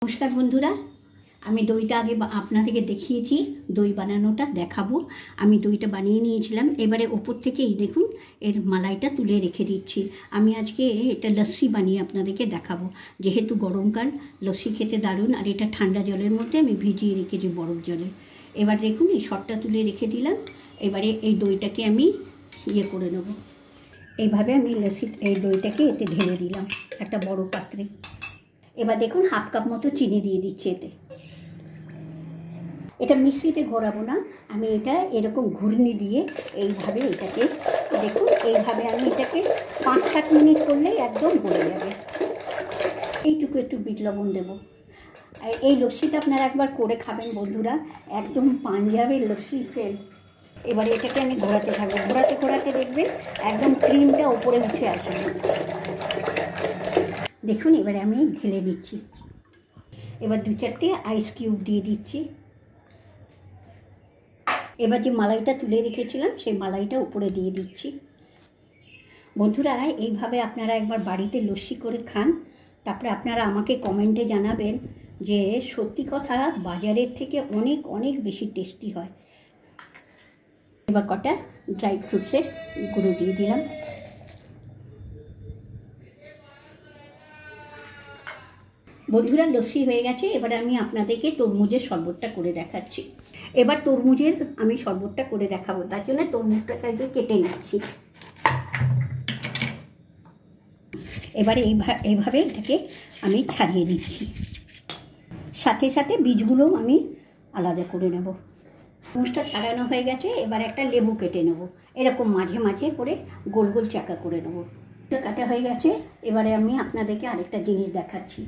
নমস্কার বন্ধুরা, আমি দইটা আগে আপনাদেরকে দেখিয়েছি, দই বানানোটা দেখাবো। আমি দইটা বানিয়ে নিয়েছিলাম, এবারে ওপর থেকেই দেখুন এর মালাইটা তুলে রেখে দিচ্ছি। আমি আজকে এটা লস্যি বানিয়ে আপনাদেরকে দেখাবো। যেহেতু গরমকাল, লস্যি খেতে দারুণ। আর এটা ঠান্ডা জলের মধ্যে আমি ভিজিয়ে রেখেছি, বরফ জলে। এবার দেখুন এই শটটা তুলে রেখে দিলাম। এবারে এই দইটাকে আমি করে নেব। এইভাবে আমি এই দইটাকে এতে ঢেলে দিলাম একটা বড় পাত্রে। এবার দেখুন হাফ কাপ মতো চিনি দিয়ে দিচ্ছি এতে। এটা মিক্সিতে ঘোরাবো না, আমি এটা এরকম ঘুরনি দিয়ে এইভাবে এটাকে দেখুন, এইভাবে আমি এটাকে 5-7 মিনিট করলেই একদম গলে যাবে। এইটুকু একটু বিট লবণ দেবো। এই লস্যিটা আপনারা একবার করে খাবেন বন্ধুরা, একদম পাঞ্জাবের লস্যি তেল। এবারে এটাকে আমি ঘোরাতে থাকবো, ঘোরাতে দেখবেন একদম ক্রিমটা উপরে উঠে আসবে। দেখুন এবারে আমি ঢেলে নিচ্ছি। এবার 2-4টে আইস কিউব দিয়ে দিচ্ছি। এবার যে মালাইটা তুলে রেখেছিলাম সেই মালাইটা উপরে দিয়ে দিচ্ছি। বন্ধুরা, এইভাবে আপনারা একবার বাড়িতে লস্যি করে খান, তারপরে আপনারা আমাকে কমেন্টে জানাবেন যে সত্যি কথা বাজারের থেকে অনেক অনেক বেশি টেস্টি হয়। এবার কটা ড্রাই ফ্রুটসের গুঁড়ো দিয়ে দিলাম। বন্ধুরা, লস্যি হয়ে গেছে। এবার আমি আপনাদেরকে তরমুজের শরবতটা করে দেখাচ্ছি। এবার তরমুজের আমি শরবতটা করে দেখাবো, তার জন্য তরমুজটাকে কেটে নিচ্ছি। এবারে এইভাবে এটাকে আমি ছাড়িয়ে নিচ্ছি, সাথে সাথে বীজগুলোও আমি আলাদা করে নেব। তরমুজটা ছাড়ানো হয়ে গেছে। এবার একটা লেবু কেটে নেব, এরকম মাঝে মাঝে করে গোল গোল চাকা করে নেব। এটা কাটা হয়ে গেছে। এবারে আমি আপনাদেরকে আরেকটা জিনিস দেখাচ্ছি।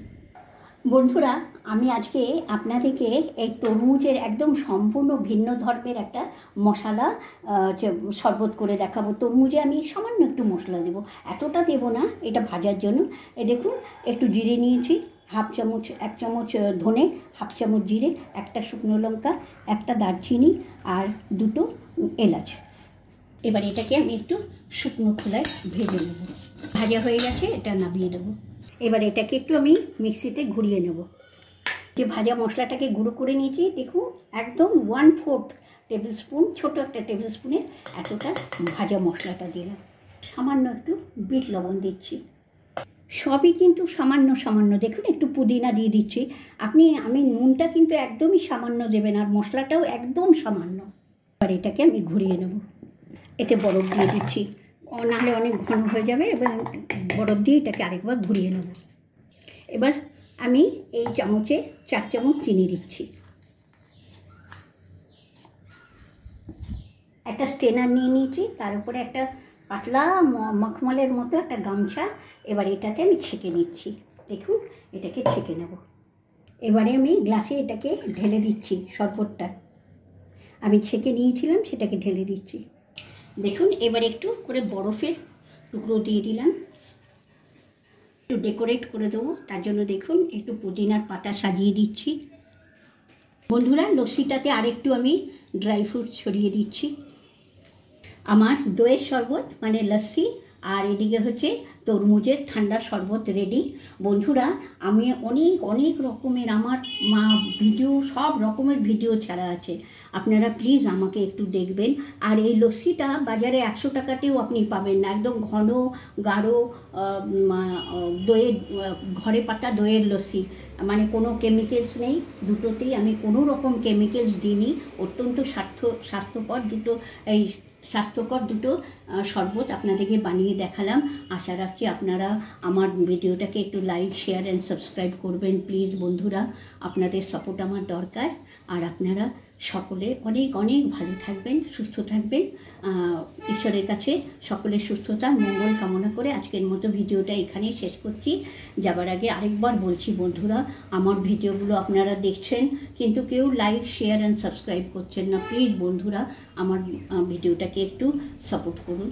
বন্ধুরা, আমি আজকে আপনাদেরকে এই তরমুজের একদম সম্পূর্ণ ভিন্ন ধর্মের একটা মশলা শরবত করে দেখাবো। তরমুজে আমি সামান্য একটু মশলা দেবো, এতটা দেবো না, এটা ভাজার জন্য। দেখুন একটু জিরে নিয়েছি, 1 চামচ ধনে, 1/2 চামচ জিরে, 1টা শুকনো লঙ্কা, 1টা দারচিনি আর 2টো এলাচ। এবার এটাকে আমি একটু শুকনো খোলায় ভেজে নেব। ভাজা হয়ে গেছে, এটা নামিয়ে দেবো। এবার এটাকে একটু আমি মিক্সিতে ঘুরিয়ে নেব। যে ভাজা মশলাটাকে গুঁড়ো করে নিয়েছি, দেখুন একদম 1/4 টেবিল স্পুন, ছোটো একটা টেবিল স্পুনের এতটা ভাজা মশলাটা দিলাম। সামান্য একটু বিট লবণ দিচ্ছি, সবই কিন্তু সামান্য সামান্য। দেখুন একটু পুদিনা দিয়ে দিচ্ছি। আমি নুনটা কিন্তু একদমই সামান্য দেবেন, আর মশলাটাও একদম সামান্য। এবার এটাকে আমি ঘুরিয়ে নেব। এতে বরফ দিয়ে দিচ্ছি, নাহলে অনেক ঘন হয়ে যাবে। এবার বরফ দিয়ে এটাকে আরেকবার ঘুরিয়ে নেব। এবার আমি এই চামচে 4 চামচ চিনি দিচ্ছি। একটা স্ট্রেনার নিয়ে নিয়েছি, তার উপরে একটা পাতলা মখমলের মতো একটা গামছা। এবার এটাতে আমি ছেঁকে নিচ্ছি। দেখুন এটাকে ছেঁকে নেব। এবারে আমি গ্লাসে এটাকে ঢেলে দিচ্ছি। শরবতটা আমি ছেঁকে নিয়েছিলাম, সেটাকে ঢেলে দিচ্ছি। দেখুন এবার একটু করে বরফের টুকরো দিয়ে দিলাম। একটু ডেকোরেট করে দেবো, তার জন্য দেখুন একটু পুদিনার পাতা সাজিয়ে দিচ্ছি। বন্ধুরা, লস্যিটাতে আরেকটু আমি ড্রাই ফ্রুট ছড়িয়ে দিচ্ছি। আমার দইয়ের শরবত মানে লস্যি, আর এদিকে হচ্ছে তরমুজের ঠান্ডা শরবত রেডি। বন্ধুরা, আমি অনেক অনেক রকমের আমার ভিডিও, সব রকমের ভিডিও ছাড়া আছে, আপনারা প্লিজ আমাকে একটু দেখবেন। আর এই লস্যিটা বাজারে 100 টাকাতেও আপনি পাবেন না, একদম ঘন গাঢ় দইয়ের, ঘরে পাতা দইয়ের লস্যি, মানে কোনো কেমিক্যালস নেই। দুটোতেই আমি কোনো রকম কেমিক্যালস দিইনি। অত্যন্ত স্বাস্থ্যকর দুটো শরবত আপনাদেরকে বানিয়ে দেখালাম। আশা রাখছি আপনারা আমার ভিডিওটাকে একটু লাইক, শেয়ার অ্যান্ড সাবস্ক্রাইব করবেন প্লিজ। বন্ধুরা, আপনাদের সাপোর্ট আমার দরকার। আর আপনারা সকলে অনেক অনেক ভালো থাকবেন, সুস্থ থাকবেন। ঈশ্বরের কাছে সকলের সুস্থতা মঙ্গল কামনা করে আজকের মতো ভিডিওটা এখানেই শেষ করছি। যাবার আগে আরেকবার বলছি বন্ধুরা, আমার ভিডিওগুলো আপনারা দেখছেন কিন্তু কেউ লাইক, শেয়ার অ্যান্ড সাবস্ক্রাইব করছেন না। প্লিজ বন্ধুরা, আমার ভিডিওটাকে একটু সাপোর্ট করুন।